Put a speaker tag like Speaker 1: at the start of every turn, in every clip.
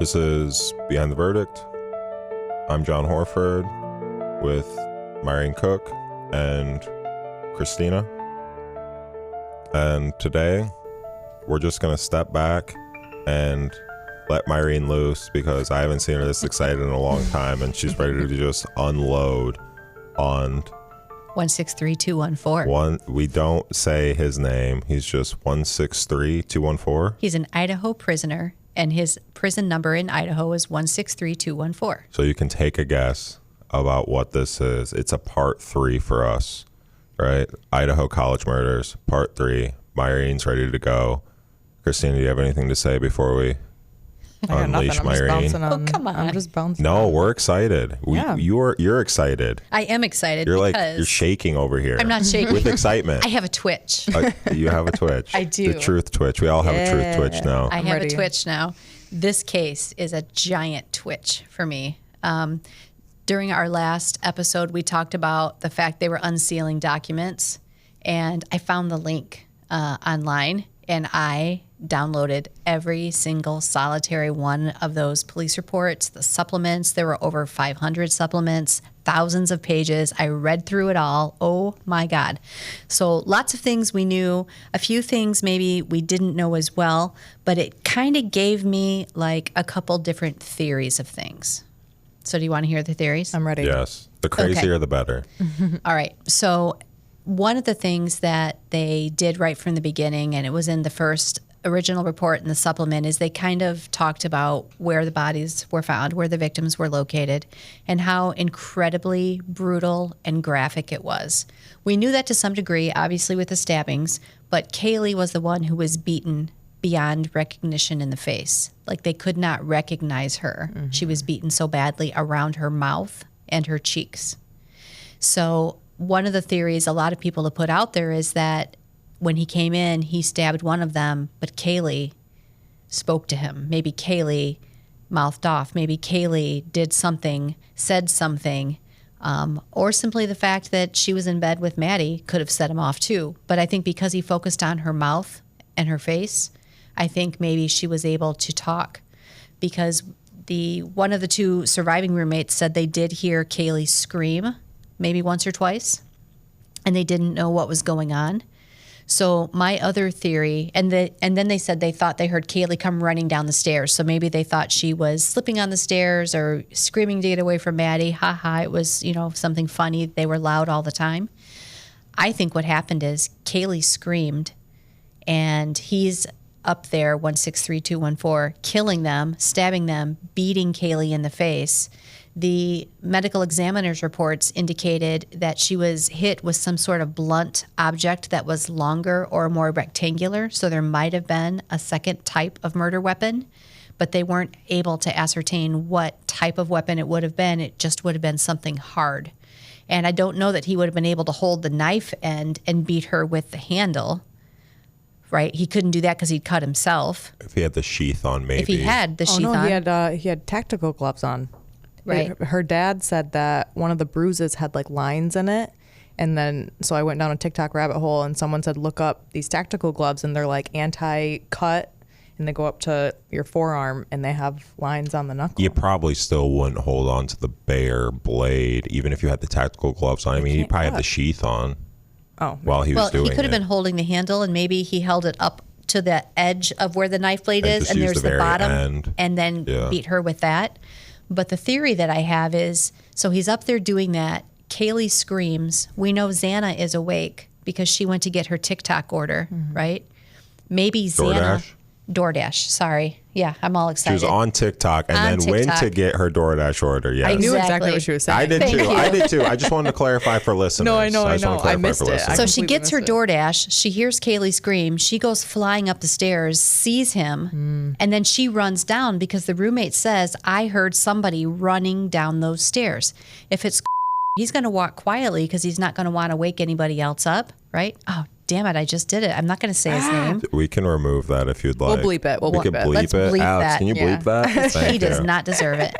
Speaker 1: This is Behind the Verdict. I'm John Horford with Myrene Cook and Christina. And today, we're just going to step back and let Myrene loose because I haven't seen her this excited in a long time, and she's ready to just unload on
Speaker 2: 163214.
Speaker 1: We don't say his name. He's just 163214.
Speaker 2: He's an Idaho prisoner, and his prison number in Idaho is 163214.
Speaker 1: So you can take a guess about what this is. It's a part 3 for us, right? Idaho college murders, part 3. Myrene's ready to go. Christina, do you have anything to say before we unleash Myrene?
Speaker 2: Oh, come on.
Speaker 3: I'm just bouncing.
Speaker 1: No, we're excited.
Speaker 3: Yeah.
Speaker 1: You're excited.
Speaker 2: I am excited
Speaker 1: You're
Speaker 2: because
Speaker 1: you're shaking over here.
Speaker 2: I'm not shaking.
Speaker 1: With excitement.
Speaker 2: I have a twitch.
Speaker 1: You have a twitch.
Speaker 2: I do.
Speaker 1: The truth twitch. We all have a truth twitch now.
Speaker 2: I have
Speaker 3: ready.
Speaker 2: a twitch now. This case is a giant twitch for me. During our last episode, we talked about the fact they were unsealing documents, and I found the link online, and I downloaded every single solitary one of those police reports, the supplements. There were over 500 supplements, thousands of pages. I read through it all. Oh my God. So lots of things we knew, a few things maybe we didn't know as well, but it kind of gave me like a couple different theories of things. So do you want to hear the theories?
Speaker 3: I'm ready.
Speaker 1: Yes. The crazier, the better.
Speaker 2: All right. So one of the things that they did right from the beginning, and it was in the first original report in the supplement, is they kind of talked about where the bodies were found, where the victims were located, and how incredibly brutal and graphic it was. We knew that to some degree, obviously with the stabbings, but Kaylee was the one who was beaten beyond recognition in the face. Like they could not recognize her. Mm-hmm. She was beaten so badly around her mouth and her cheeks. So one of the theories a lot of people have put out there is that when he came in, he stabbed one of them, but Kaylee spoke to him. Maybe Kaylee mouthed off. Maybe Kaylee did something, said something, or simply the fact that she was in bed with Maddie could have set him off too. But I think because he focused on her mouth and her face, I think maybe she was able to talk, because one of the two surviving roommates said they did hear Kaylee scream maybe once or twice, and they didn't know what was going on. So my other theory, and then they said they thought they heard Kaylee come running down the stairs. So maybe they thought she was slipping on the stairs or screaming to get away from Maddie. Ha ha, it was, something funny. They were loud all the time. I think what happened is Kaylee screamed, and he's up there, 163214, killing them, stabbing them, beating Kaylee in the face. The medical examiner's reports indicated that she was hit with some sort of blunt object that was longer or more rectangular, so there might have been a second type of murder weapon, but they weren't able to ascertain what type of weapon it would have been. It just would have been something hard. And I don't know that he would have been able to hold the knife end and beat her with the handle, right? He couldn't do that because he'd cut himself.
Speaker 1: If he had the sheath on, maybe.
Speaker 2: If he had the sheath on.
Speaker 3: He had tactical gloves on.
Speaker 2: Right.
Speaker 3: Her dad said that one of the bruises had like lines in it. And then, so I went down a TikTok rabbit hole, and someone said, look up these tactical gloves, and they're like anti-cut, and they go up to your forearm, and they have lines on the knuckle.
Speaker 1: You probably still wouldn't hold on to the bare blade, even if you had the tactical gloves on. I mean, he probably had the sheath on while he was doing it.
Speaker 2: He could have been holding the handle, and maybe he held it up to the edge of where the knife blade is, and there's the bottom,
Speaker 1: end.
Speaker 2: And then beat her with that. But the theory that I have is, so he's up there doing that. Kaylee screams. We know Xana is awake because she went to get her TikTok order, right? Maybe Xana. DoorDash, sorry. Yeah, I'm all excited.
Speaker 1: She was on TikTok and then went to get her DoorDash order. Yes.
Speaker 3: I knew exactly what she was saying.
Speaker 1: I did too. I just wanted to clarify for listeners.
Speaker 3: No, I know. I missed it.
Speaker 2: So she gets her DoorDash. She hears Kaylee scream. She goes flying up the stairs, sees him, and then she runs down because the roommate says, I heard somebody running down those stairs. If it's he's going to walk quietly because he's not going to want to wake anybody else up, right? Oh, damn it, I just did it. I'm not going to say his name.
Speaker 1: We can remove that if you'd like.
Speaker 3: We'll bleep it.
Speaker 1: We can bleep
Speaker 2: Let's
Speaker 1: it.
Speaker 2: bleep
Speaker 1: Alex,
Speaker 2: that.
Speaker 1: can you bleep that?
Speaker 2: He does not deserve it.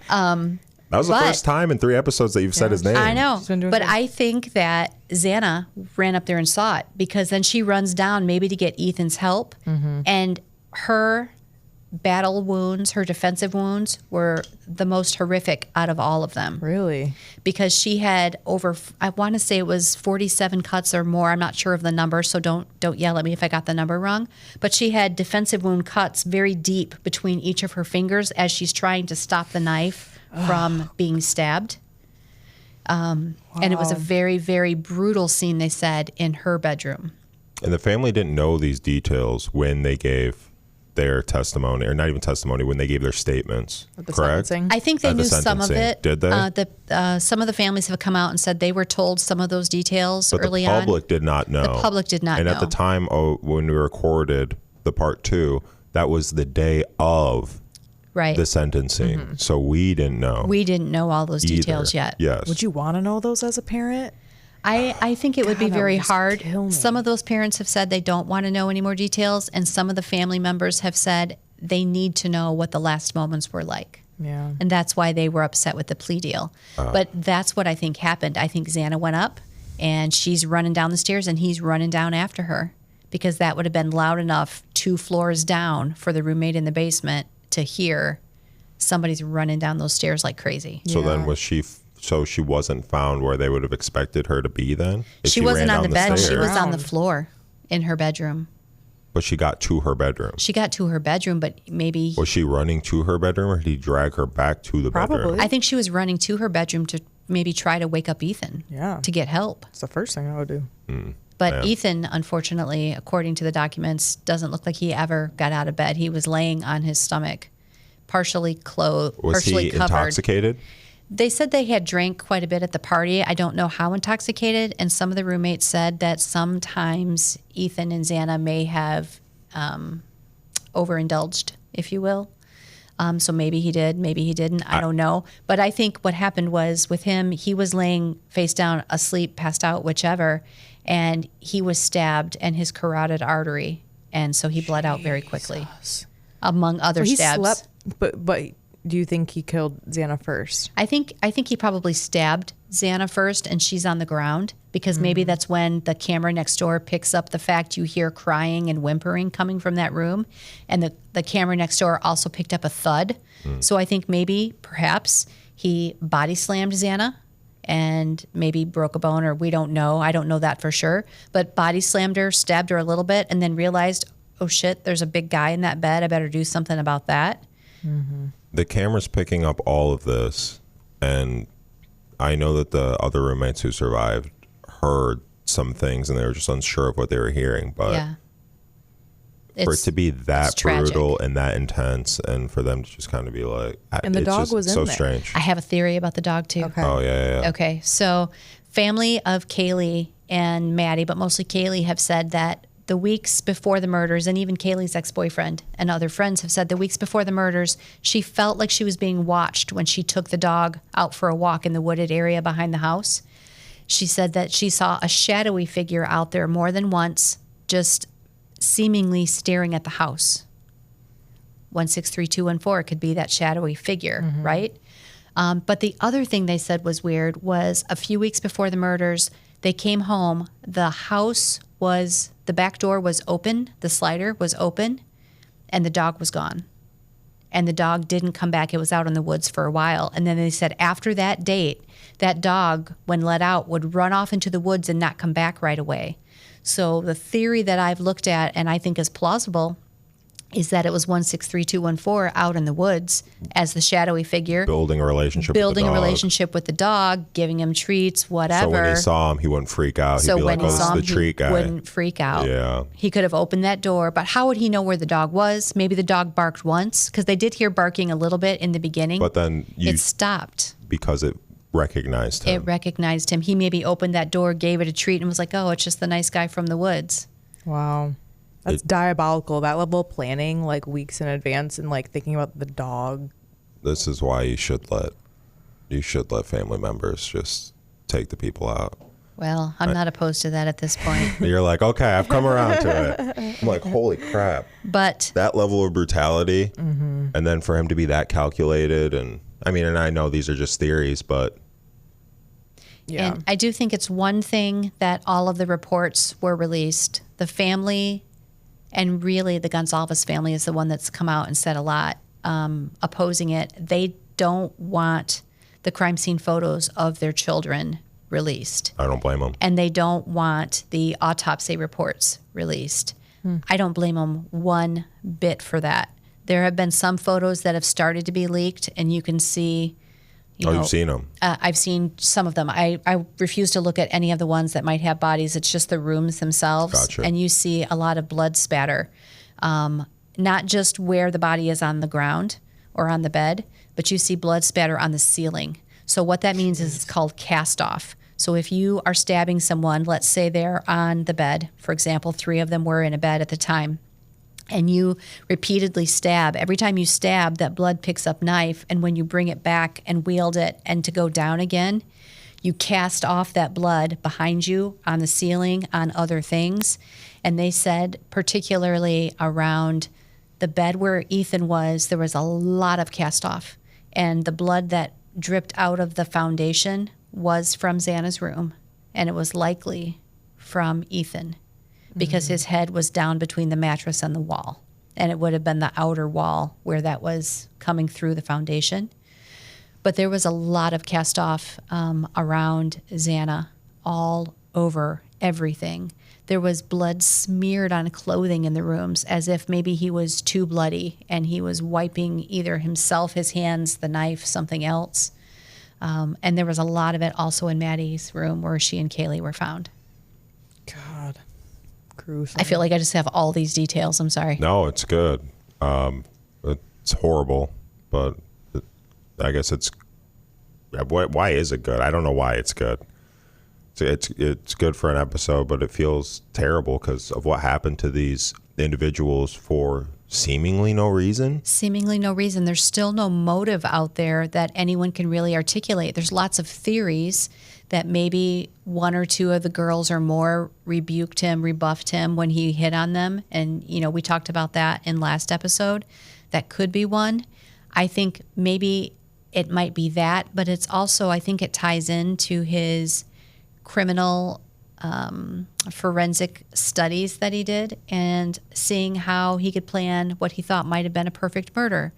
Speaker 1: That was the first time in 3 episodes that you've said his name.
Speaker 2: I know. But I think that Xana ran up there and saw it, because then she runs down maybe to get Ethan's help. And her battle wounds, her defensive wounds, were the most horrific out of all of them.
Speaker 3: Really?
Speaker 2: Because she had over, I want to say it was 47 cuts or more. I'm not sure of the number, so don't yell at me if I got the number wrong. But she had defensive wound cuts very deep between each of her fingers as she's trying to stop the knife from being stabbed. And it was a very, very brutal scene, they said, in her bedroom.
Speaker 1: And the family didn't know these details when they gave their testimony, or not even testimony, when they gave their statements,
Speaker 3: The
Speaker 1: correct?
Speaker 3: sentencing?
Speaker 2: I think they
Speaker 1: At the
Speaker 2: knew some of
Speaker 1: sentencing.
Speaker 2: it.
Speaker 1: Did they?
Speaker 2: Some of the families have come out and said they were told some of those details
Speaker 1: But
Speaker 2: early
Speaker 1: the
Speaker 2: on.
Speaker 1: public did not know.
Speaker 2: The public did not
Speaker 1: and
Speaker 2: know.
Speaker 1: at the time when we recorded the part 2, that was the day of
Speaker 2: Right.
Speaker 1: the sentencing. So we didn't know.
Speaker 2: We didn't know all those details
Speaker 1: either.
Speaker 2: yet.
Speaker 1: Yes.
Speaker 3: Would you want to know those as a parent?
Speaker 2: I think it would be
Speaker 3: God, that
Speaker 2: very
Speaker 3: would just
Speaker 2: hard.
Speaker 3: kill me.
Speaker 2: Some of those parents have said they don't want to know any more details, and some of the family members have said they need to know what the last moments were like.
Speaker 3: Yeah.
Speaker 2: And that's why they were upset with the plea deal. But that's what I think happened. I think Xana went up, and she's running down the stairs, and he's running down after her, because that would have been loud enough 2 floors down for the roommate in the basement to hear somebody's running down those stairs like crazy.
Speaker 1: So then
Speaker 3: Yeah.
Speaker 1: was she, so she wasn't found where they would have expected her to be then? If
Speaker 2: She wasn't
Speaker 1: ran
Speaker 2: on the
Speaker 1: down
Speaker 2: bed. She
Speaker 1: stairs?
Speaker 2: was on the
Speaker 3: Ground.
Speaker 2: floor in her bedroom.
Speaker 1: But she got to her bedroom.
Speaker 2: She got to her bedroom, but maybe
Speaker 1: Was she running to her bedroom, or did he drag her back to the bedroom?
Speaker 3: Probably.
Speaker 2: I think she was running to her bedroom to maybe try to wake up Ethan.
Speaker 3: Yeah.
Speaker 2: To get help.
Speaker 3: It's the first thing I would do.
Speaker 2: But
Speaker 1: Yeah.
Speaker 2: Ethan, unfortunately, according to the documents, doesn't look like he ever got out of bed. He was laying on his stomach, partially clothed,
Speaker 1: Was
Speaker 2: partially
Speaker 1: he
Speaker 2: covered.
Speaker 1: intoxicated?
Speaker 2: They said they had drank quite a bit at the party. I don't know how intoxicated. And some of the roommates said that sometimes Ethan and Xana may have overindulged, if you will. So maybe he did, maybe he didn't. I don't know. But I think what happened was with him, he was laying face down, asleep, passed out, whichever, and he was stabbed in his carotid artery. And so he bled out very quickly, among other
Speaker 3: He
Speaker 2: stabs.
Speaker 3: slept, but do you think he killed Xana first?
Speaker 2: I think he probably stabbed Xana first, and she's on the ground, because maybe that's when the camera next door picks up the fact you hear crying and whimpering coming from that room, and the camera next door also picked up a thud. So I think maybe, perhaps, he body slammed Xana and maybe broke a bone, or we don't know. I don't know that for sure, but body slammed her, stabbed her a little bit, and then realized, oh shit, there's a big guy in that bed. I better do something about that.
Speaker 1: The camera's picking up all of this, and I know that the other roommates who survived heard some things, and they were just unsure of what they were hearing. But
Speaker 2: Yeah.
Speaker 1: for it to be that
Speaker 2: it's tragic.
Speaker 1: brutal and that intense, and for them to just kind of be like,
Speaker 3: And the
Speaker 1: it's
Speaker 3: dog
Speaker 1: just
Speaker 3: was in
Speaker 1: so
Speaker 3: there.
Speaker 1: strange.
Speaker 2: I have a theory about the dog too.
Speaker 3: Okay.
Speaker 1: Oh yeah.
Speaker 2: Okay, so family of Kaylee and Maddie, but mostly Kaylee, have said that the weeks before the murders, and even Kaylee's ex-boyfriend and other friends have said the weeks before the murders, she felt like she was being watched when she took the dog out for a walk in the wooded area behind the house. She said that she saw a shadowy figure out there more than once, just seemingly staring at the house. 163214 could be that shadowy figure, right? But the other thing they said was weird was a few weeks before the murders, they came home, the back door was open, the slider was open, and the dog was gone. And the dog didn't come back. It was out in the woods for a while. And then they said after that date, that dog, when let out, would run off into the woods and not come back right away. So the theory that I've looked at and I think is plausible is that it was 163214 out in the woods as the shadowy figure,
Speaker 1: Building a relationship
Speaker 2: building
Speaker 1: with
Speaker 2: a
Speaker 1: the dog.
Speaker 2: relationship with the dog, giving him treats, whatever.
Speaker 1: So when he saw him, he wouldn't freak out. He'd
Speaker 2: So
Speaker 1: be
Speaker 2: when
Speaker 1: like, oh,
Speaker 2: he
Speaker 1: this
Speaker 2: saw
Speaker 1: is
Speaker 2: him,
Speaker 1: the treat
Speaker 2: he
Speaker 1: guy.
Speaker 2: wouldn't freak out.
Speaker 1: Yeah.
Speaker 2: He could have opened that door, but how would he know where the dog was? Maybe the dog barked once, because they did hear barking a little bit in the beginning.
Speaker 1: But then
Speaker 2: it stopped.
Speaker 1: because it recognized
Speaker 2: It
Speaker 1: him.
Speaker 2: recognized him. He maybe opened that door, gave it a treat, and was like, oh, it's just the nice guy from the woods.
Speaker 3: Wow. That's diabolical. That level of planning, like weeks in advance, and like thinking about the dog.
Speaker 1: This is why you should let family members just take the people out.
Speaker 2: Well, I'm not opposed to that at this point.
Speaker 1: You're like, okay, I've come around to it. I'm like, holy crap.
Speaker 2: But
Speaker 1: That level of brutality, and then for him to be that calculated, and I mean, and I know these are just theories, but
Speaker 3: Yeah.
Speaker 2: And I do think it's one thing that all of the reports were released. The family And really, the Gonsalves family is the one that's come out and said a lot opposing it. They don't want the crime scene photos of their children released.
Speaker 1: I don't blame them.
Speaker 2: And they don't want the autopsy reports released. I don't blame them one bit for that. There have been some photos that have started to be leaked, and you can see.
Speaker 1: You've seen them?
Speaker 2: I've seen some of them. I refuse to look at any of the ones that might have bodies. It's just the rooms themselves.
Speaker 1: Gotcha.
Speaker 2: And you see a lot of blood spatter, not just where the body is on the ground or on the bed, but you see blood spatter on the ceiling. So what that means is it's called cast off. So if you are stabbing someone, let's say they're on the bed, for example, 3 of them were in a bed at the time, and you repeatedly stab, every time you stab, that blood picks up knife, and when you bring it back and wield it and to go down again, you cast off that blood behind you on the ceiling, on other things. And they said, particularly around the bed where Ethan was, there was a lot of cast off. And the blood that dripped out of the foundation was from Xana's room, and it was likely from Ethan because his head was down between the mattress and the wall, and it would have been the outer wall where that was coming through the foundation. But there was a lot of cast off around Xana, all over everything. There was blood smeared on clothing in the rooms as if maybe he was too bloody and he was wiping either himself, his hands, the knife, something else. And there was a lot of it also in Maddie's room where she and Kaylee were found.
Speaker 3: God. Gruesome.
Speaker 2: I feel like I just have all these details. I'm sorry.
Speaker 1: No, it's good. It's horrible, but I guess it's. Why is it good? I don't know why it's good. It's good for an episode, but it feels terrible because of what happened to these individuals for seemingly no reason.
Speaker 2: Seemingly no reason. There's still no motive out there that anyone can really articulate. There's lots of theories that maybe 1 or 2 of the girls or more rebuked him, rebuffed him when he hit on them. And, we talked about that in last episode. That could be one. I think maybe it might be that, but it's also, I think it ties into his criminal forensic studies that he did and seeing how he could plan what he thought might have been a perfect murder,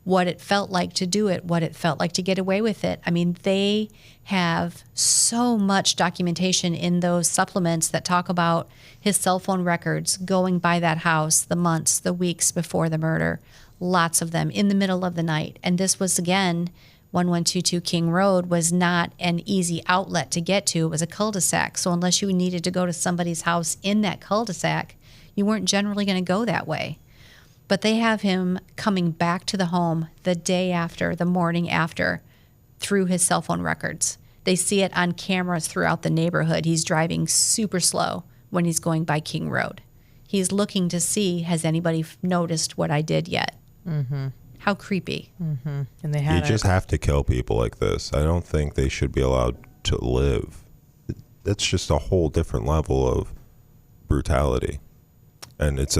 Speaker 2: what it felt like to do it, what it felt like to get away with it. I mean, they have so much documentation in those supplements that talk about his cell phone records going by that house, the months, the weeks before the murder, lots of them in the middle of the night. And this was, again, 1122 King Road was not an easy outlet to get to. It was a cul-de-sac. So unless you needed to go to somebody's house in that cul-de-sac, you weren't generally going to go that way. But they have him coming back to the home the day after, the morning after, through his cell phone records. They see it on cameras throughout the neighborhood. He's driving super slow when he's going by King Road. He's looking to see, has anybody noticed what I did yet? Mm-hmm. How creepy.
Speaker 3: Mm-hmm. And they had
Speaker 1: You just have to kill people like this. I don't think they should be allowed to live. That's just a whole different level of brutality. And he's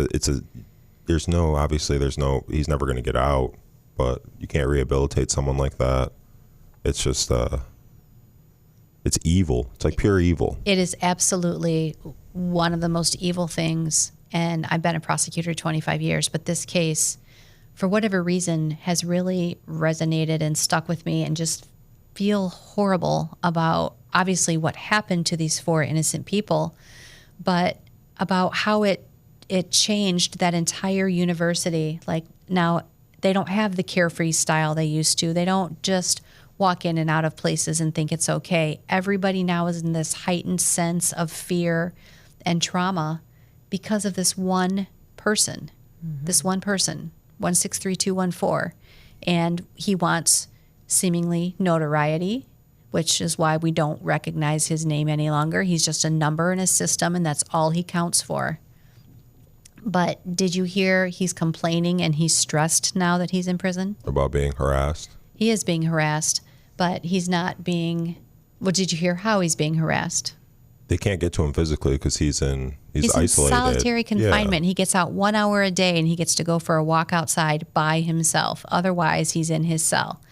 Speaker 1: never going to get out, but you can't rehabilitate someone like that. It's just, it's evil. It's like pure evil.
Speaker 2: It is absolutely one of the most evil things. And I've been a prosecutor 25 years, but this case, for whatever reason, has really resonated and stuck with me, and just feel horrible about obviously what happened to these 4 innocent people, but about how it changed that entire university. Like, now they don't have the carefree style they used to. They don't just walk in and out of places and think it's okay. Everybody now is in this heightened sense of fear and trauma because of this one person. Mm-hmm. This one person. 163214, and he wants seemingly notoriety, which is why we don't recognize his name any longer. He's just a number in a system, and that's all he counts for. But did you hear he's complaining and he's stressed now that he's in prison?
Speaker 1: About being harassed?
Speaker 2: He is being harassed, but he's not being... Well, did you hear how he's being harassed?
Speaker 1: They can't get to him physically because he's isolated.
Speaker 2: In solitary confinement. Yeah. He gets out 1 hour a day and he gets to go for a walk outside by himself. Otherwise, he's in his cell.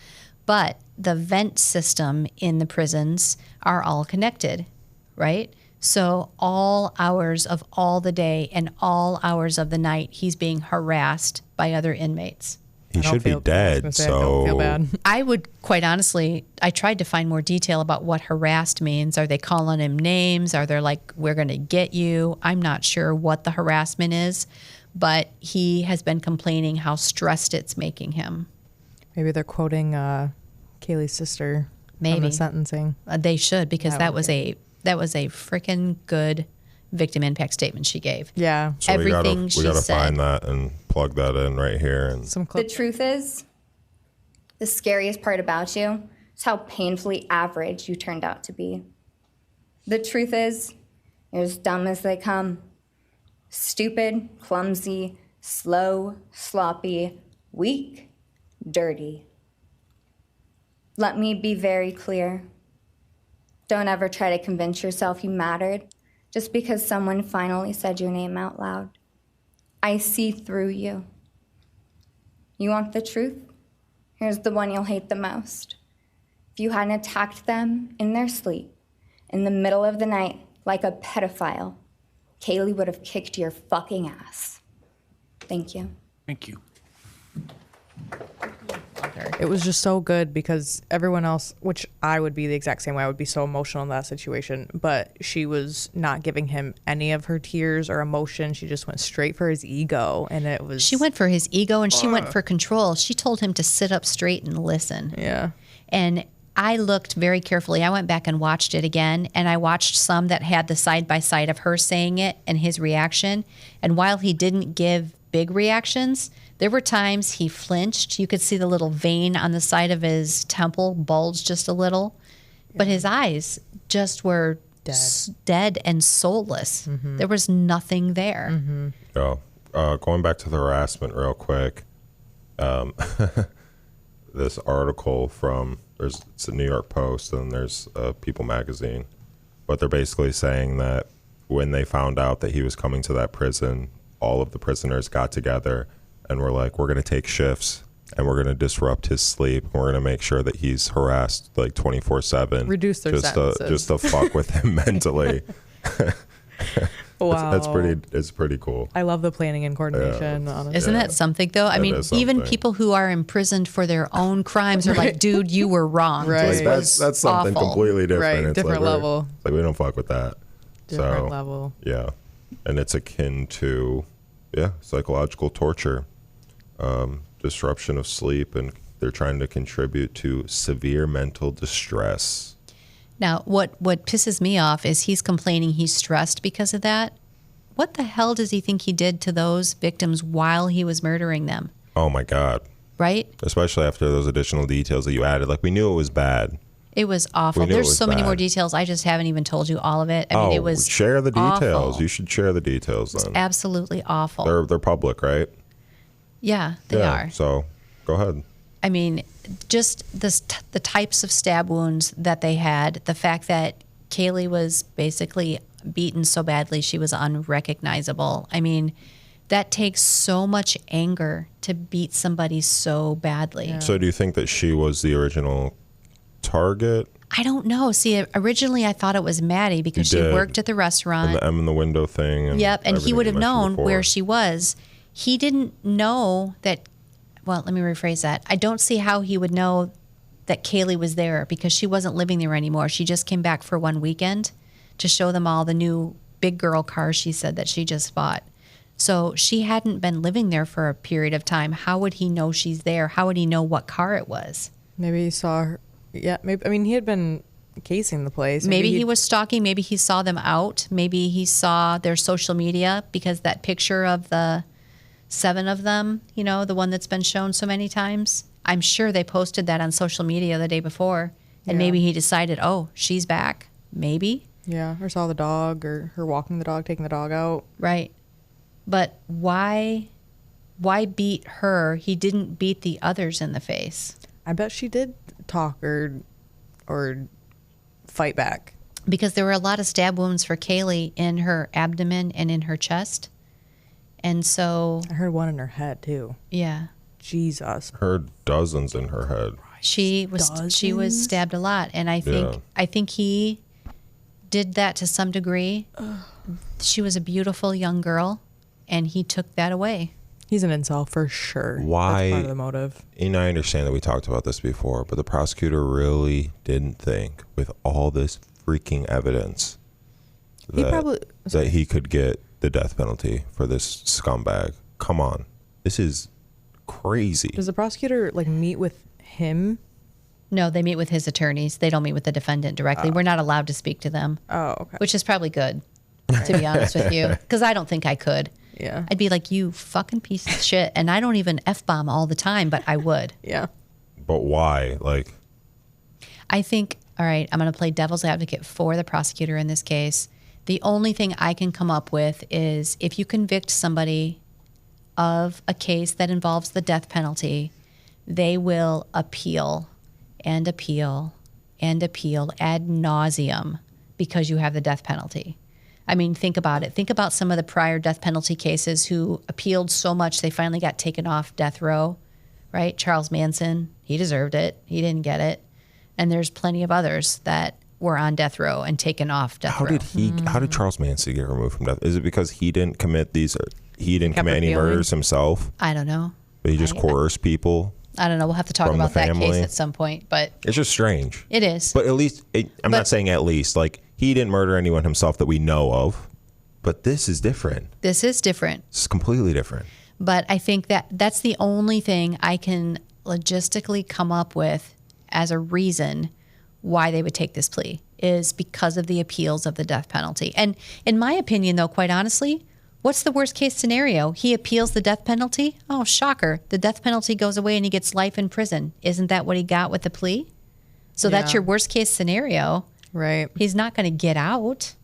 Speaker 2: But the vent system in the prisons are all connected, right? So all hours of all the day and all hours of the night, he's being harassed by other inmates.
Speaker 1: He should be dead.
Speaker 3: I
Speaker 1: So
Speaker 3: don't feel bad.
Speaker 2: I would, quite honestly, I tried to find more detail about what harassed means. Are they calling him names? Are they like, we're going to get you? I'm not sure what the harassment is, but he has been complaining how stressed it's making him.
Speaker 3: Maybe they're quoting Kaylee's sister from
Speaker 2: Maybe.
Speaker 3: the sentencing.
Speaker 2: They should, because
Speaker 3: Oh,
Speaker 2: that was a freaking good victim impact statement she gave.
Speaker 3: Yeah.
Speaker 1: So
Speaker 2: Everything
Speaker 1: we
Speaker 2: she
Speaker 1: gotta
Speaker 2: said.
Speaker 1: find that and plug that in right here. And
Speaker 3: Some
Speaker 4: The
Speaker 3: clip.
Speaker 4: truth is, the scariest part about you is how painfully average you turned out to be. The truth is, you're as dumb as they come. Stupid, clumsy, slow, sloppy, weak, dirty. Let me be very clear. Don't ever try to convince yourself you mattered just because someone finally said your name out loud. I see through you. You want the truth? Here's the one you'll hate the most. If you hadn't attacked them in their sleep, in the middle of the night, like a pedophile, Kaylee would have kicked your fucking ass. Thank you.
Speaker 5: Thank you.
Speaker 3: It was just so good because everyone else, which I would be the exact same way, I would be so emotional in that situation, but she was not giving him any of her tears or emotion. She just went straight for his ego, and it was...
Speaker 2: She went for his ego and she went for control. She told him to sit up straight and listen.
Speaker 3: Yeah.
Speaker 2: And I looked very carefully. I went back and watched it again, and I watched some that had the side-by-side of her saying it and his reaction. And while he didn't give big reactions, there were times he flinched. You could see the little vein on the side of his temple bulge just a little. But his eyes just were dead and soulless. There was nothing there.
Speaker 1: going back to the harassment real quick. This article from it's a New York Post and there's People magazine, but they're basically saying that when they found out that he was coming to that prison, all of the prisoners got together and were like, we're going to take shifts and we're going to disrupt his sleep. We're going to make sure that he's harassed like 24/7.
Speaker 3: Reduce their sentences.
Speaker 1: Just to fuck with him mentally.
Speaker 3: Wow.
Speaker 1: It's pretty cool.
Speaker 3: I love the planning and coordination, honestly.
Speaker 2: Isn't that something, though? I mean,
Speaker 1: is
Speaker 2: even
Speaker 1: something.
Speaker 2: people who are imprisoned for their own crimes are like, dude, you were wrong.
Speaker 3: Right.
Speaker 2: This
Speaker 1: Like,
Speaker 2: was
Speaker 1: that's something
Speaker 2: awful.
Speaker 1: completely different.
Speaker 3: Right,
Speaker 1: It's
Speaker 3: different
Speaker 1: like
Speaker 3: level.
Speaker 1: Like we don't fuck with that.
Speaker 3: Different
Speaker 1: So,
Speaker 3: level.
Speaker 1: Yeah, and it's akin to psychological torture, disruption of sleep, and they're trying to contribute to severe mental distress.
Speaker 2: Now, what pisses me off is he's complaining he's stressed because of that. What the hell does he think he did to those victims while he was murdering them?
Speaker 1: Oh my God!
Speaker 2: Right?
Speaker 1: Especially after those additional details that you added. Like we knew it was bad.
Speaker 2: It was awful.
Speaker 1: We knew it
Speaker 2: There's
Speaker 1: was
Speaker 2: so many more
Speaker 1: bad.
Speaker 2: details. I just haven't even told you all of it. I mean, it was
Speaker 1: share the details.
Speaker 2: awful.
Speaker 1: You should share the details then.
Speaker 2: Absolutely awful.
Speaker 1: They're public, right?
Speaker 2: Yeah, they are.
Speaker 1: So go ahead.
Speaker 2: I mean, just the types of stab wounds that they had, the fact that Kaylee was basically beaten so badly she was unrecognizable. I mean, that takes so much anger to beat somebody so badly.
Speaker 3: Yeah.
Speaker 1: So do you think that she was the original target?
Speaker 2: I don't know. See, originally I thought it was Maddie because she
Speaker 1: did.
Speaker 2: worked at the restaurant.
Speaker 1: And the M in the window thing. And
Speaker 2: Yep, and he
Speaker 1: everything
Speaker 2: would
Speaker 1: you
Speaker 2: have
Speaker 1: mentioned
Speaker 2: known
Speaker 1: before.
Speaker 2: where she was. He didn't know that. Well, let me rephrase that. I don't see how he would know that Kaylee was there because she wasn't living there anymore. She just came back for one weekend to show them all the new big girl cars she said that she just bought. So she hadn't been living there for a period of time. How would he know she's there? How would he know what car it was?
Speaker 3: Maybe he saw her. Yeah, maybe. I mean, he had been casing the place.
Speaker 2: Maybe he
Speaker 3: he'd-
Speaker 2: was stalking. Maybe he saw them out. Maybe he saw their social media because that picture of the 7 of them, you know, the one that's been shown so many times. I'm sure they posted that on social media the day before. And
Speaker 3: Yeah.
Speaker 2: maybe he decided, oh, she's back. Maybe.
Speaker 3: Yeah, or saw the dog, or her walking the dog, taking the dog out.
Speaker 2: Right. But why beat her? He didn't beat the others in the face.
Speaker 3: I bet she did talk or fight back.
Speaker 2: Because there were a lot of stab wounds for Kaylee in her abdomen and in her chest. And so,
Speaker 3: I heard one in her head too.
Speaker 2: yeah.
Speaker 3: Jesus.
Speaker 1: Her dozens in her head.
Speaker 2: She was
Speaker 3: Dozens?
Speaker 2: stabbed a lot, and I think
Speaker 1: Yeah.
Speaker 2: he did that to some degree. She was a beautiful young girl, and he took that away.
Speaker 3: He's an incel for sure.
Speaker 1: Why?
Speaker 3: That's part of the motive.
Speaker 1: And I understand that we talked about this before, but the prosecutor really didn't think, with all this freaking evidence, that he could get the death penalty for this scumbag. Come on. This is crazy.
Speaker 3: Does the prosecutor like meet with him?
Speaker 2: No, they meet with his attorneys. They don't meet with the defendant directly. We're not allowed to speak to them.
Speaker 3: Oh, okay.
Speaker 2: Which is probably good, to be honest with you, because I don't think I could.
Speaker 3: Yeah.
Speaker 2: I'd be like, you fucking piece of shit. And I don't even F-bomb all the time, but I would.
Speaker 3: Yeah.
Speaker 1: But why? Like,
Speaker 2: I think, all right, I'm going to play devil's advocate for the prosecutor in this case. The only thing I can come up with is if you convict somebody of a case that involves the death penalty, they will appeal and appeal and appeal ad nauseum because you have the death penalty. I mean, think about it. Think about some of the prior death penalty cases who appealed so much they finally got taken off death row, right? Charles Manson, he deserved it. He didn't get it. And there's plenty of others that were on death row and taken off death row.
Speaker 1: How did Charles Manson get removed from death? Is it because he didn't commit any murders himself?
Speaker 2: I don't know.
Speaker 1: But he just coerced people?
Speaker 2: I don't know. We'll have to talk
Speaker 1: From the
Speaker 2: about that case
Speaker 1: family?
Speaker 2: at some point, but
Speaker 1: It's just strange.
Speaker 2: it is.
Speaker 1: But at least, I'm not saying at least, like, he didn't murder anyone himself that we know of. But this is different.
Speaker 2: This is different.
Speaker 1: It's completely different.
Speaker 2: But I think that's the only thing I can logistically come up with as a reason why they would take this plea is because of the appeals of the death penalty. And in my opinion, though, quite honestly, what's the worst case scenario? He appeals the death penalty? Oh, shocker. The death penalty goes away and he gets life in prison. Isn't that what he got with the plea? So that's your worst case scenario.
Speaker 3: Right.
Speaker 2: He's not going to get out.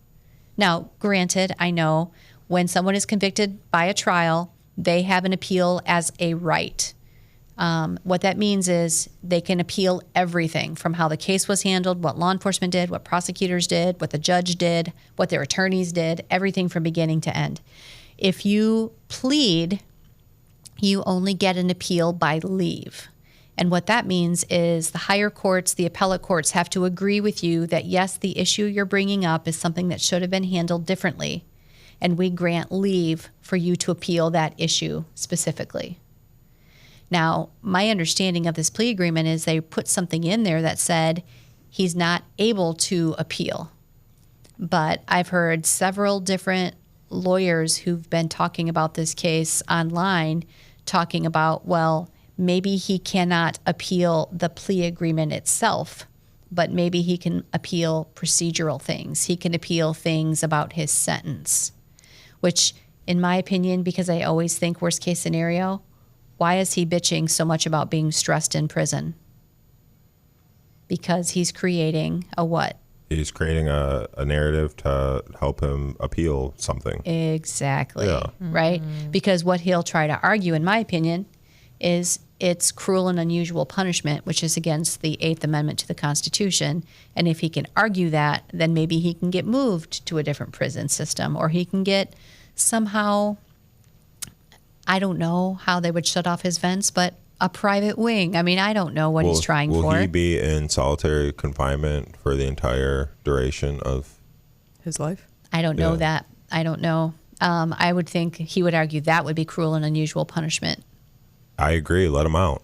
Speaker 2: Now, granted, I know when someone is convicted by a trial, they have an appeal as a right. What that means is they can appeal everything from how the case was handled, what law enforcement did, what prosecutors did, what the judge did, what their attorneys did, everything from beginning to end. If you plead, you only get an appeal by leave. And what that means is the higher courts, the appellate courts have to agree with you that, yes, the issue you're bringing up is something that should have been handled differently. And we grant leave for you to appeal that issue specifically. Now, my understanding of this plea agreement is they put something in there that said he's not able to appeal. But I've heard several different lawyers who've been talking about this case online talking about, well, maybe he cannot appeal the plea agreement itself, but maybe he can appeal procedural things. He can appeal things about his sentence, which, in my opinion, because I always think worst case scenario, why is he bitching so much about being stressed in prison? Because he's creating a what?
Speaker 1: He's creating a narrative to help him appeal something.
Speaker 2: Exactly.
Speaker 1: Yeah.
Speaker 2: Right? Because what he'll try to argue, in my opinion, is it's cruel and unusual punishment, which is against the 8th Amendment to the Constitution. And if he can argue that, then maybe he can get moved to a different prison system, or he can get somehow, I don't know how they would shut off his vents, but a private wing. I mean, I don't know what he's trying for.
Speaker 1: Will he be in solitary confinement for the entire duration of
Speaker 3: his life?
Speaker 2: I don't know that. I don't know. I would think he would argue that would be cruel and unusual punishment.
Speaker 1: I agree. Let him out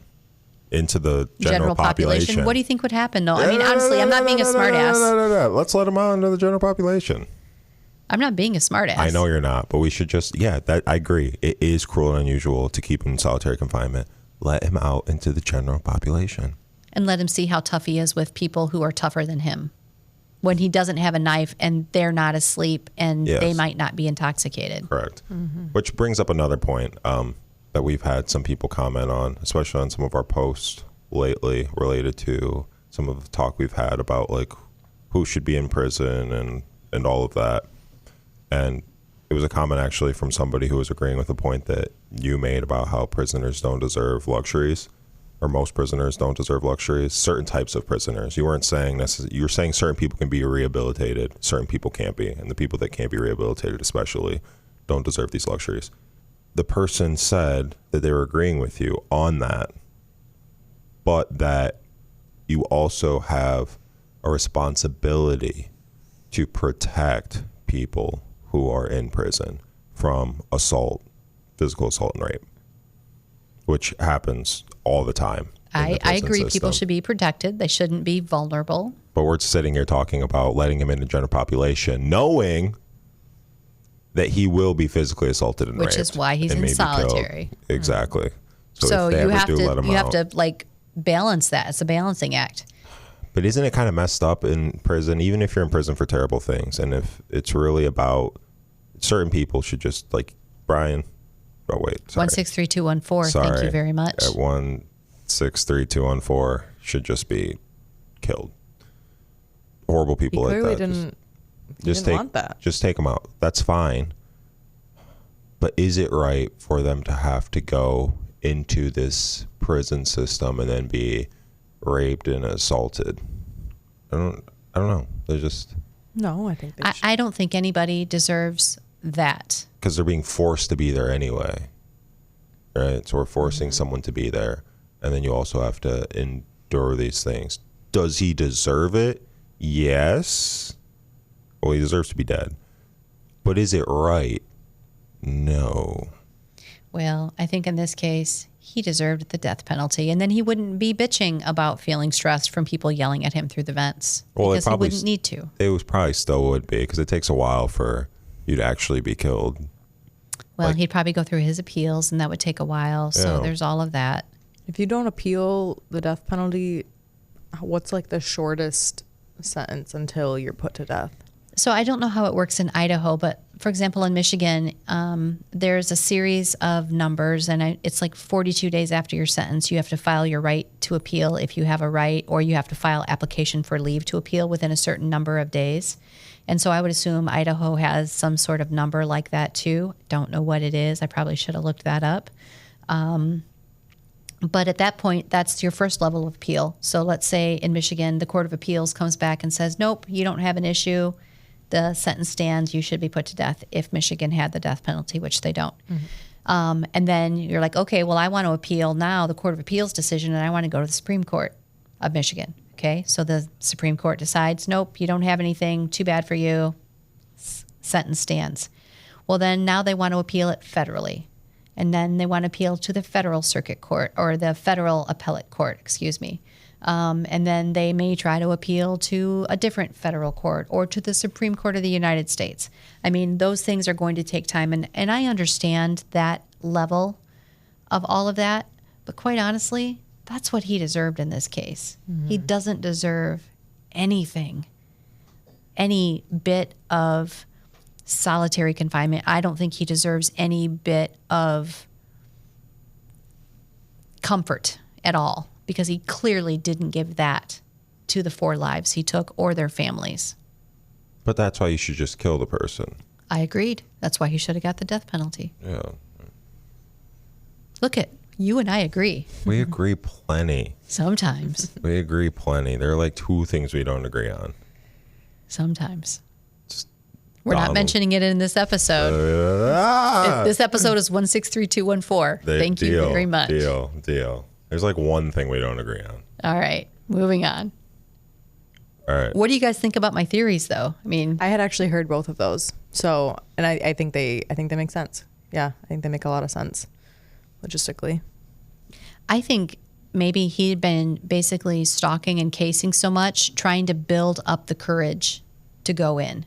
Speaker 1: into the general population.
Speaker 2: What do you think would happen, though? I mean, honestly, I'm not being a smartass.
Speaker 1: No. Let's let him out into the general population.
Speaker 2: I'm not being a smartass.
Speaker 1: I know you're not, but we should just, I agree. It is cruel and unusual to keep him in solitary confinement. Let him out into the general population.
Speaker 2: And let him see how tough he is with people who are tougher than him. When he doesn't have a knife and they're not asleep and they might not be intoxicated.
Speaker 1: Correct. Mm-hmm. Which brings up another point that we've had some people comment on, especially on some of our posts lately related to some of the talk we've had about like who should be in prison and all of that. And it was a comment actually from somebody who was agreeing with the point that you made about how prisoners don't deserve luxuries, or most prisoners don't deserve luxuries, certain types of prisoners. You weren't saying you were saying certain people can be rehabilitated, certain people can't be, and the people that can't be rehabilitated especially don't deserve these luxuries. The person said that they were agreeing with you on that, but that you also have a responsibility to protect people who are in prison from assault, physical assault and rape, which happens all the time.
Speaker 2: I agree. People should be protected. They shouldn't be vulnerable.
Speaker 1: But we're sitting here talking about letting him in the general population, knowing that he will be physically assaulted and raped.
Speaker 2: Which is why he's
Speaker 1: and
Speaker 2: in
Speaker 1: maybe
Speaker 2: solitary.
Speaker 1: killed. Exactly.
Speaker 2: So
Speaker 1: if they
Speaker 2: you
Speaker 1: ever
Speaker 2: have
Speaker 1: do
Speaker 2: to
Speaker 1: let him
Speaker 2: you have
Speaker 1: out-
Speaker 2: to like balance that. It's a balancing act.
Speaker 1: But isn't it kind of messed up in prison, even if you're in prison for terrible things? And if it's really about certain people should just like Brian. Oh, wait. Sorry.
Speaker 2: 163214.
Speaker 1: Sorry.
Speaker 2: Thank you very much.
Speaker 1: At 163214 should just be killed. Horrible
Speaker 3: He
Speaker 1: people like
Speaker 3: clearly
Speaker 1: that.
Speaker 3: didn't
Speaker 1: take,
Speaker 3: want that.
Speaker 1: Just take them out. That's fine. But is it right for them to have to go into this prison system and then be raped and assaulted? I don't know. They're just
Speaker 3: No, I think they should.
Speaker 2: I don't think anybody deserves that.
Speaker 1: because they're being forced to be there anyway, right? So we're forcing someone to be there, and then you also have to endure these things. Does he deserve it? Yes. Well, he deserves to be dead. But is it right? No.
Speaker 2: Well, I think in this case, he deserved the death penalty. And then he wouldn't be bitching about feeling stressed from people yelling at him through the vents.
Speaker 1: Well,
Speaker 2: because he wouldn't need to.
Speaker 1: It was probably still would be because it takes a while for you to actually be killed.
Speaker 2: Well, he'd probably go through his appeals, and that would take a while. So
Speaker 1: Yeah.
Speaker 2: there's all of that.
Speaker 3: If you don't appeal the death penalty, what's like the shortest sentence until you're put to death?
Speaker 2: So I don't know how it works in Idaho, but for example, in Michigan, there's a series of numbers, and it's like 42 days after your sentence, you have to file your right to appeal if you have a right, or you have to file application for leave to appeal within a certain number of days. And so I would assume Idaho has some sort of number like that too. Don't know what it is. I probably should have looked that up. But at that point, that's your first level of appeal. So let's say in Michigan, the Court of Appeals comes back and says, nope, you don't have an issue. The sentence stands. You should be put to death if Michigan had the death penalty, which they don't. And then you're like, okay, well, I want to appeal now the Court of Appeals decision, and I want to go to the Supreme Court of Michigan. Okay, so the Supreme Court decides, nope, you don't have anything. Too bad for you. Sentence stands. Well, then now they want to appeal it federally. And then they want to appeal to the federal circuit court or the federal appellate court, excuse me. And then they may try to appeal to a different federal court or to the Supreme Court of the United States. I mean, those things are going to take time. And I understand that level of all of that. But quite honestly, that's what he deserved in this case. He doesn't deserve anything, any bit of solitary confinement. I don't think he deserves any bit of comfort at all, because he clearly didn't give that to the 4 lives he took or their families.
Speaker 1: But that's why you should just kill the person.
Speaker 2: I agreed. That's why he should have got the death penalty.
Speaker 1: Yeah.
Speaker 2: Look at you and I agree.
Speaker 1: We agree plenty.
Speaker 2: Sometimes.
Speaker 1: We agree plenty. There are like 2 things we don't agree on.
Speaker 2: Sometimes. We're not
Speaker 1: Donald.
Speaker 2: mentioning it in this episode. This episode is 163214. Thank you very much.
Speaker 1: Deal. There's like 1 thing we don't agree on.
Speaker 2: All right, moving on.
Speaker 1: All right.
Speaker 2: What do you guys think about my theories, though? I mean,
Speaker 3: I had actually heard both of those. So, and I think they make sense. Yeah, I think they make a lot of sense logistically.
Speaker 2: I think maybe he'd been basically stalking and casing so much, trying to build up the courage to go in.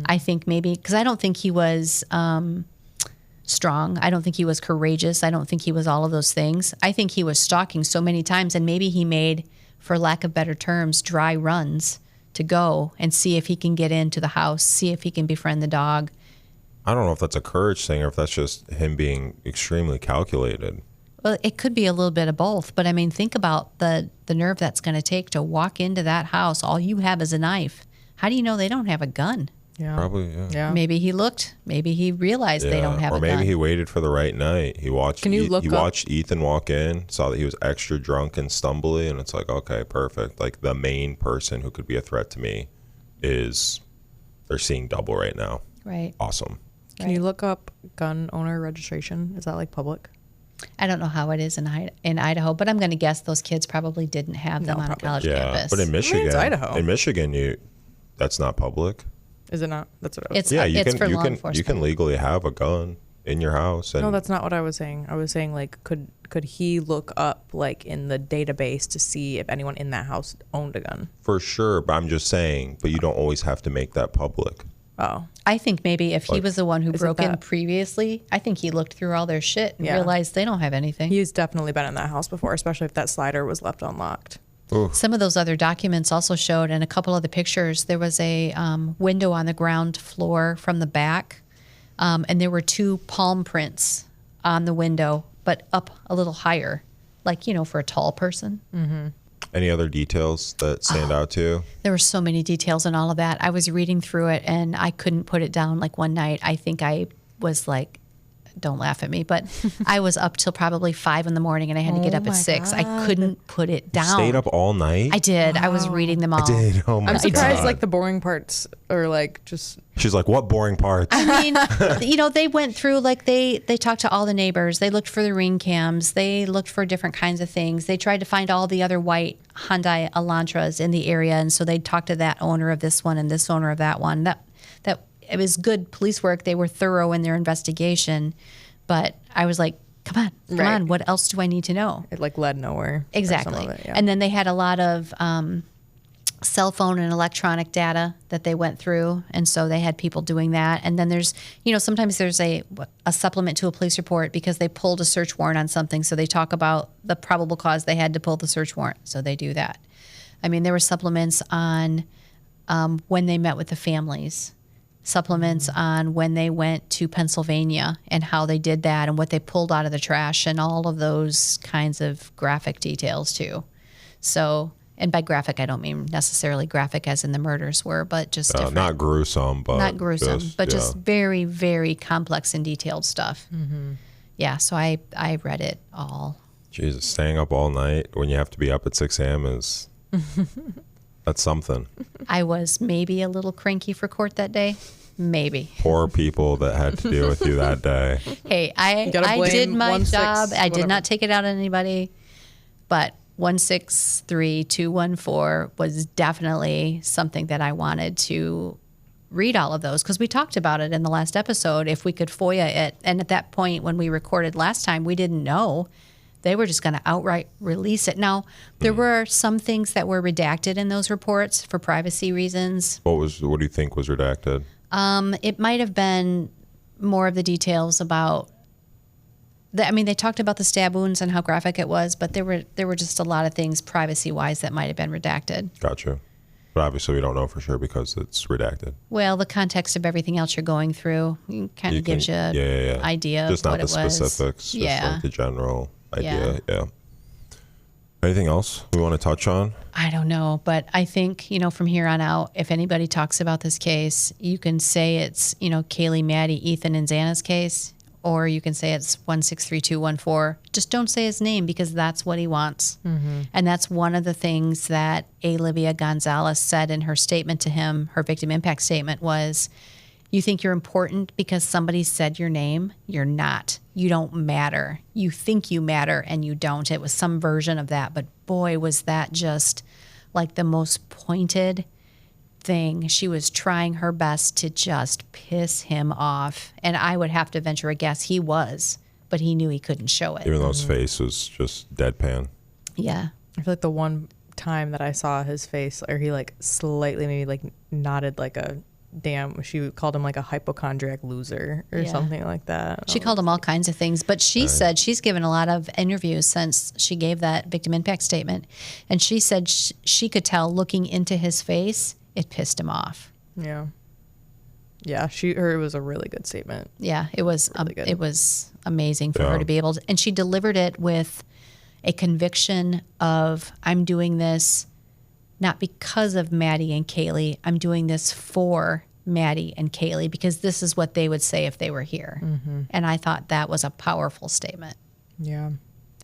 Speaker 2: I think maybe, because I don't think he was strong. I don't think he was courageous. I don't think he was all of those things. I think he was stalking so many times, and maybe he made, for lack of better terms, dry runs to go and see if he can get into the house, see if he can befriend the dog.
Speaker 1: I don't know if that's a courage thing or if that's just him being extremely calculated.
Speaker 2: Well, it could be a little bit of both, but I mean, think about the nerve that's going to take to walk into that house. All you have is a knife. How do you know they don't have a gun?
Speaker 3: Yeah.
Speaker 1: Probably, yeah.
Speaker 3: Yeah.
Speaker 2: Maybe he looked. Maybe he realized they don't have
Speaker 1: or
Speaker 2: a
Speaker 1: maybe
Speaker 2: gun.
Speaker 1: he waited for the right night. He watched.
Speaker 3: Can you look
Speaker 1: he
Speaker 3: up-
Speaker 1: watched Ethan walk in, saw that he was extra drunk and stumbly, and it's like, okay, perfect. Like the main person who could be a threat to me is they're seeing double right now.
Speaker 2: Right.
Speaker 1: Awesome.
Speaker 3: Can you look up gun owner registration? Is that like public?
Speaker 2: I don't know how it is in Idaho, but I'm going to guess those kids probably didn't have them
Speaker 3: No,
Speaker 2: on a
Speaker 3: probably.
Speaker 2: college
Speaker 1: Yeah,
Speaker 2: campus.
Speaker 1: but in Michigan,
Speaker 3: Idaho.
Speaker 1: that's not public.
Speaker 3: Is it not? That's what I was
Speaker 2: It's
Speaker 1: Yeah, you
Speaker 2: it's
Speaker 1: can
Speaker 2: for
Speaker 1: you
Speaker 2: law
Speaker 1: can
Speaker 2: enforcement.
Speaker 1: you can legally have a gun in your house, and
Speaker 3: No, that's not what I was saying. I was saying like could he look up like in the database to see if anyone in that house owned a gun?
Speaker 1: for sure. But I'm just saying, but you don't always have to make that public.
Speaker 3: Oh.
Speaker 2: I think maybe if he was the one who
Speaker 3: Is it
Speaker 2: broke in
Speaker 3: that-
Speaker 2: previously, I think he looked through all their shit and
Speaker 3: Yeah.
Speaker 2: realized they don't have anything.
Speaker 3: He's definitely been in that house before, especially if that slider was left unlocked.
Speaker 2: Some of those other documents also showed, and a couple of the pictures, there was a window on the ground floor from the back, and there were 2 palm prints on the window, but up a little higher, like, for a tall person.
Speaker 1: Any other details that stand out to you?
Speaker 2: There were so many details in all of that. I was reading through it, and I couldn't put it down. Like one night, I think I was like, don't laugh at me, but I was up till probably 5 in the morning, and I had to get up at 6. I couldn't put it down.
Speaker 1: Stayed up all night?
Speaker 2: I did. I was reading them all.
Speaker 1: did. Oh my
Speaker 3: I'm surprised
Speaker 1: God.
Speaker 3: like the boring parts are like just
Speaker 1: She's like, what boring parts?
Speaker 2: I mean, they went through, like, they talked to all the neighbors. They looked for the ring cams. They looked for different kinds of things. They tried to find all the other white Hyundai Elantras in the area, and so they talked to that owner of this one and this owner of that one. That it was good police work. They were thorough in their investigation, but I was like, come
Speaker 3: Right.
Speaker 2: on, what else do I need to know?
Speaker 3: it like led nowhere. for some
Speaker 2: Exactly.
Speaker 3: of it, yeah.
Speaker 2: And then they had a lot of cell phone and electronic data that they went through. And so they had people doing that. And then there's, sometimes there's a supplement to a police report because they pulled a search warrant on something. So they talk about the probable cause they had to pull the search warrant. So they do that. I mean, there were supplements on when they met with the families, supplements on when they went to Pennsylvania and how they did that and what they pulled out of the trash and all of those kinds of graphic details too. So, and by graphic, I don't mean necessarily graphic as in the murders were, but just different.
Speaker 1: Not gruesome, but
Speaker 2: Not gruesome, but
Speaker 1: yeah.
Speaker 2: just very, very complex and detailed stuff. Yeah, so I read it all.
Speaker 1: Jesus, staying up all night when you have to be up at 6 a.m. is that's something.
Speaker 2: I was maybe a little cranky for court that day. Maybe.
Speaker 1: Poor people that had to deal with you that day.
Speaker 2: Hey, I
Speaker 3: gotta blame
Speaker 2: did my
Speaker 3: 1-6,
Speaker 2: job. I did
Speaker 3: whatever.
Speaker 2: not take it out on anybody, but 163214 was definitely something that I wanted to read all of those because we talked about it in the last episode. If we could FOIA it, and at that point when we recorded last time, we didn't know. They were just going to outright release it. Now, there were some things that were redacted in those reports for privacy reasons.
Speaker 1: What do you think was redacted?
Speaker 2: It might have been more of the details about they talked about the stab wounds and how graphic it was, but there were just a lot of things privacy-wise that might have been redacted.
Speaker 1: Gotcha. But obviously we don't know for sure because it's redacted.
Speaker 2: Well, the context of everything else you're going through kind of gives you an idea
Speaker 1: Just
Speaker 2: of
Speaker 1: not
Speaker 2: what
Speaker 1: the
Speaker 2: it was.
Speaker 1: specifics, just
Speaker 2: Yeah.
Speaker 1: like the general idea. Yeah. Anything else we want to touch on?
Speaker 2: I don't know, but I think, from here on out, if anybody talks about this case, you can say it's, Kaylee, Maddie, Ethan, and Xana's case, or you can say it's 163214. Just don't say his name because that's what he wants. And that's one of the things that Olivia Gonzalez said in her statement to him, her victim impact statement was, you think you're important because somebody said your name? You're not. You don't matter. You think you matter and you don't. It was some version of that. But boy, was that just like the most pointed thing. She was trying her best to just piss him off. And I would have to venture a guess he was, but he knew he couldn't show it.
Speaker 1: Even though his face was just deadpan.
Speaker 2: Yeah.
Speaker 3: I feel like the one time that I saw his face, or he like slightly maybe like nodded like a damn, she called him like a hypochondriac loser or
Speaker 2: Yeah.
Speaker 3: something like that.
Speaker 2: She called him all kinds of things, but she said she's given a lot of interviews since she gave that victim impact statement. And she said she could tell looking into his face, it pissed him off.
Speaker 3: Yeah. Yeah, it was a really good statement.
Speaker 2: Yeah, it was
Speaker 3: Really good.
Speaker 2: it was amazing for her to be able to, and she delivered it with a conviction of, I'm doing this not because of Maddie and Kaylee, I'm doing this for Maddie and Kaylee because this is what they would say if they were here. And I thought that was a powerful statement.
Speaker 3: Yeah.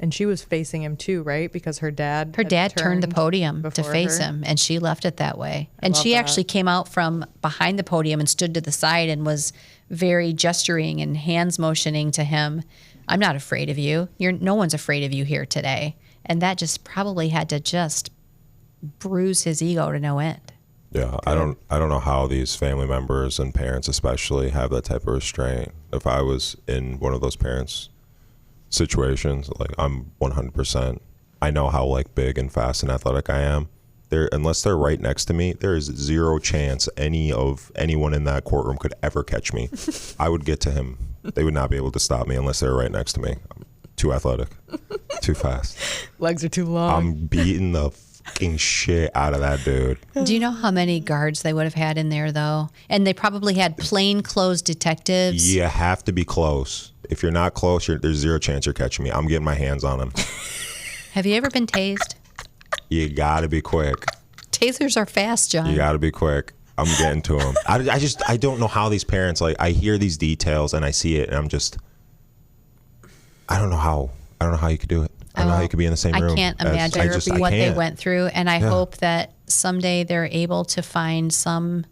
Speaker 3: And she was facing him too, right? Because her dad
Speaker 2: Her turned the podium to
Speaker 3: before
Speaker 2: face
Speaker 3: her.
Speaker 2: him, and she left it that way. And
Speaker 3: love
Speaker 2: she
Speaker 3: that.
Speaker 2: actually came out from behind the podium and stood to the side and was very gesturing and hands motioning to him. I'm not afraid of you. No one's afraid of you here today. And that just probably had to just bruise his ego to no end.
Speaker 1: Yeah, I don't know how these family members and parents especially have that type of restraint. If I was in one of those parents' situations, like I'm 100%, I know how like big and fast and athletic I am. Unless they're right next to me, there is zero chance anyone in that courtroom could ever catch me. I would get to him. They would not be able to stop me unless they were right next to me. I'm too athletic, too fast.
Speaker 3: Legs are too long.
Speaker 1: I'm beating the fucking shit out of that dude.
Speaker 2: Do you know how many guards they would have had in there, though? And they probably had plainclothes detectives.
Speaker 1: You have to be close. If you're not close, there's zero chance you're catching me. I'm getting my hands on him.
Speaker 2: Have you ever been tased?
Speaker 1: You got to be quick.
Speaker 2: Tasers are fast, John.
Speaker 1: You got to be quick. I'm getting to him. I don't know how these parents, like, I hear these details and I see it and I'm just, I don't know how you could do it. I don't know how you could be in the same room.
Speaker 2: I can't imagine what they went through, and I hope that someday they're able to find some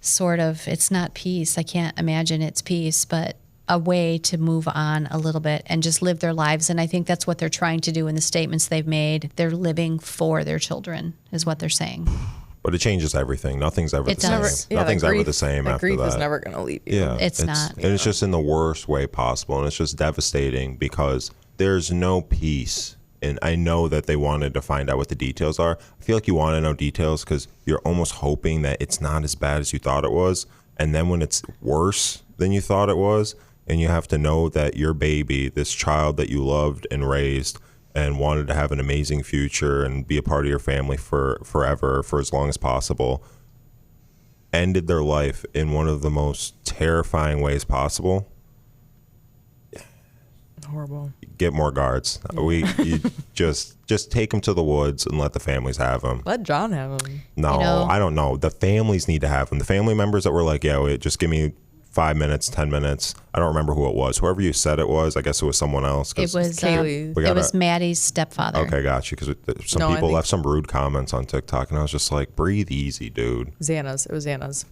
Speaker 2: sort of, it's not peace. I can't imagine it's peace, but a way to move on a little bit and just live their lives. And I think that's what they're trying to do in the statements they've made. They're living for their children, is what they're saying.
Speaker 1: But it changes everything. Nothing's ever
Speaker 2: It
Speaker 1: the
Speaker 2: does.
Speaker 1: same. Nothing's ever the same after that.
Speaker 3: Grief is never going to leave you.
Speaker 1: Yeah,
Speaker 2: It's not.
Speaker 1: And it's just in the worst way possible. And it's just devastating because there's no peace. And I know that they wanted to find out what the details are. I feel like you want to know details because you're almost hoping that it's not as bad as you thought it was. And then when it's worse than you thought it was, and you have to know that your baby, this child that you loved and raised and wanted to have an amazing future and be a part of your family for forever, for as long as possible, ended their life in one of the most terrifying ways possible.
Speaker 3: Horrible.
Speaker 1: Get more guards. You just take them to the woods and let the families have them.
Speaker 3: Let John have them.
Speaker 1: No, I don't know. The families need to have them. The family members that were like, yeah, wait, just give me 5 minutes, 10 minutes. I don't remember who it was. Whoever you said it was, I guess it was someone else.
Speaker 2: It was
Speaker 3: Kaylee.
Speaker 2: it was Maddie's stepfather.
Speaker 1: Okay, got you. Because some people left some rude comments on TikTok, and I was just like, breathe easy, dude.
Speaker 3: Xana's. It was Xana's.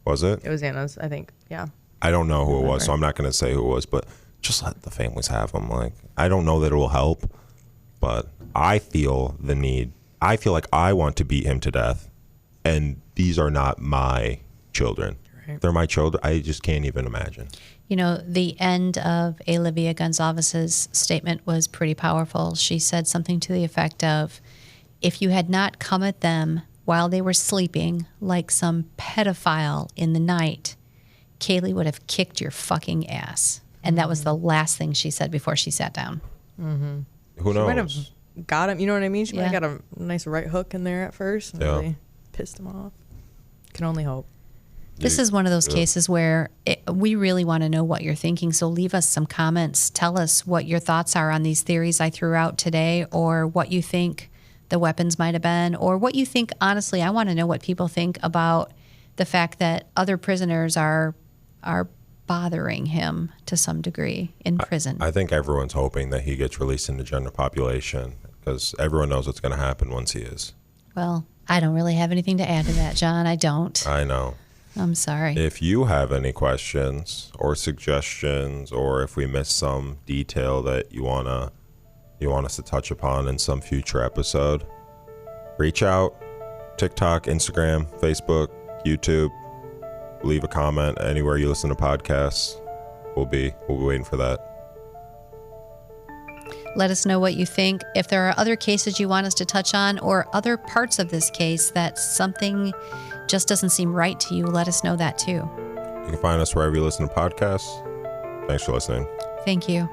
Speaker 1: Was it?
Speaker 3: It was Xana's, I think. Yeah.
Speaker 1: I don't know who it was, so I'm not going to say who it was, but just let the families have them. Like, I don't know that it will help, but I feel the need. I feel like I want to beat him to death, and these are not my children. Right. They're my children. I just can't even imagine.
Speaker 2: You know, the end of Olivia Gonzalez's statement was pretty powerful. She said something to the effect of, if you had not come at them while they were sleeping like some pedophile in the night, Kaylee would have kicked your fucking ass. And that was the last thing she said before she sat down.
Speaker 3: Mm-hmm.
Speaker 1: Who knows?
Speaker 3: Might have got him. You know what I mean? She might have got a nice right hook in there at first and really pissed him off. Can only hope.
Speaker 2: This is one of those cases where we really want to know what you're thinking. So leave us some comments. Tell us what your thoughts are on these theories I threw out today, or what you think the weapons might have been, or what you think, honestly, I want to know what people think about the fact that other prisoners are bothering him to some degree in prison.
Speaker 1: I think everyone's hoping that he gets released in the general population because everyone knows what's going to happen once he is.
Speaker 2: Well, I don't really have anything to add to that, John. I don't.
Speaker 1: I know.
Speaker 2: I'm sorry.
Speaker 1: If you have any questions or suggestions, or if we missed some detail that you want us to touch upon in some future episode, reach out. TikTok, Instagram, Facebook, YouTube. Leave a comment anywhere you listen to podcasts. We'll be waiting for that.
Speaker 2: Let us know what you think. If there are other cases you want us to touch on, or other parts of this case that something just doesn't seem right to you, let us know that too.
Speaker 1: You can find us wherever you listen to podcasts. Thanks for listening.
Speaker 2: Thank you.